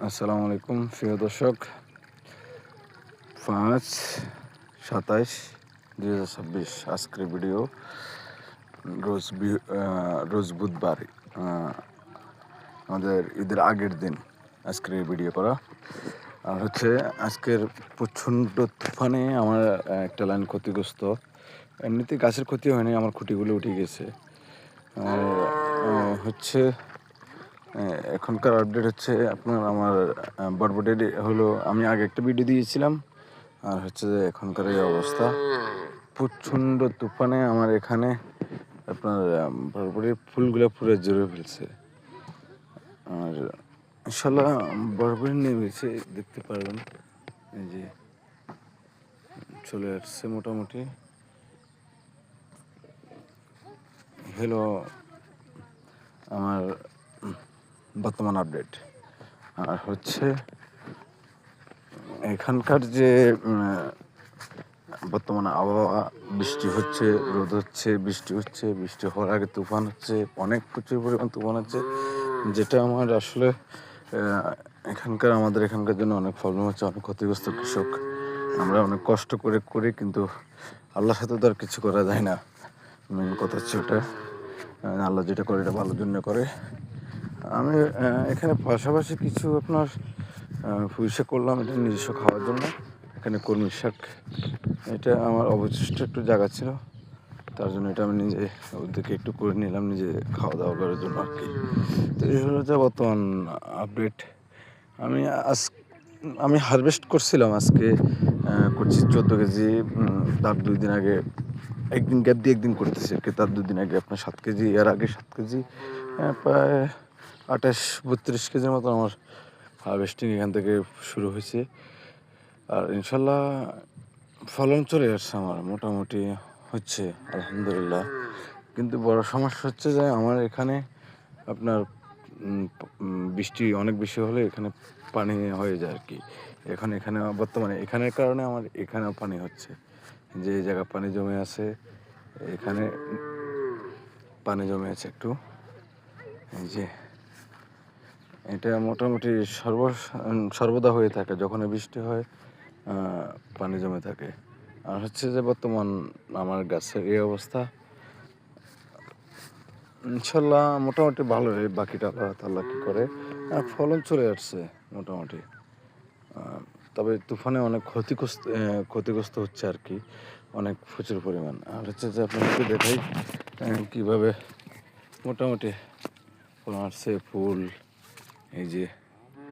আসসালামু আলাইকুম প্রিয় দর্শক। 5/27/2026 আজকের ভিডিও। রোজ বুধবার, আমাদের ঈদের আগের দিন আজকের এই ভিডিও করা। আর আজকের প্রচণ্ড তুফানে আমার একটা লাইন ক্ষতিগ্রস্ত। এমনিতে গাছের ক্ষতি হয়নি, আমার খুঁটিগুলো উঠে গেছে। আর এখনকার আপডেট আপনার আমার বরবটি হলো, আমি আগে একটা ভিডিও দিয়েছিলাম। আর যে এখনকার এই অবস্থা, প্রচণ্ড তুফানে আমার এখানে আপনার বরবটির ফুলগুলো পুরো জড়ে ফেলছে। আর ইনশাল্লাহ বরবটি নেমেছে, দেখতে পারবেন এই যে চলে আসছে মোটামুটি। হলো আমার বর্তমান আপডেট। আর এখানকার যে বর্তমানে আবহাওয়া, বৃষ্টি হচ্ছে, রোদ হচ্ছে, বৃষ্টি হচ্ছে, বৃষ্টি হওয়ার আগে তুফান হচ্ছে, অনেক প্রচুর পরিমাণ তুফান হচ্ছে, যেটা আমার আসলে আমাদের এখানকার জন্য অনেক প্রবলেম হচ্ছে। অনেক ক্ষতিগ্রস্ত কৃষক, আমরা অনেক কষ্ট করি, কিন্তু আল্লাহর সাথে তো আর কিছু করা যায় না। মেন কথা হচ্ছে ওটা, আল্লাহ যেটা করে এটা ভালোর জন্য করে। আমি এখানে পাশাপাশি কিছু আপনার পুঁইশাক করলাম, এটা নিজস্ব খাওয়ার জন্য। এখানে কলমি শাক, এটা আমার অবশিষ্ট একটু জায়গা ছিল, তার জন্য এটা আমি নিজে ওদেরকে একটু করে নিলাম, নিজে খাওয়া দাওয়া করার জন্য আর কি। তো এই হলো যে বর্তমান আপডেট। আমি হারভেস্ট করছিলাম, আজকে করছি 14 কেজি। তার 2 দিন আগে, একদিন গ্যাপ দিয়ে একদিন করতেছি আর কি। তার 2 দিন আগে আপনার 7 কেজি, এর আগে 7 কেজি, প্রায় 28-32 কেজির মতো আমার হারভেস্টিং এখান থেকে শুরু হয়েছে। আর ইনশাল্লাহ ফলন চলে আসছে আমার মোটামুটি, হচ্ছে আলহামদুলিল্লাহ। কিন্তু বড় সমস্যা হচ্ছে যে আমার এখানে আপনার বৃষ্টি অনেক বেশি হলে এখানে পানি হয়ে যায় আর কি। এখানে বর্তমানে এখানের কারণে আমার এখানেও পানি হচ্ছে। যে জায়গা পানি জমে আছে, এখানে পানি জমে আছে একটু। এই যে এটা মোটামুটি সর্বদা হয়ে থাকে, যখন বৃষ্টি হয় পানি জমে থাকে। আর যে বর্তমান আমার গাছের এই অবস্থা, ইনশাল্লাহ মোটামুটি ভালোই। বাকিটা আল্লাহ তাআলা কী করে, ফলন চলে আসছে মোটামুটি। তবে তুফানে অনেক ক্ষতিগ্রস্ত হচ্ছে আর কি, অনেক প্রচুর পরিমাণ। আর যে আপনাদেরকে দেখাই কীভাবে মোটামুটি ফলন আসছে। ফুল এই যে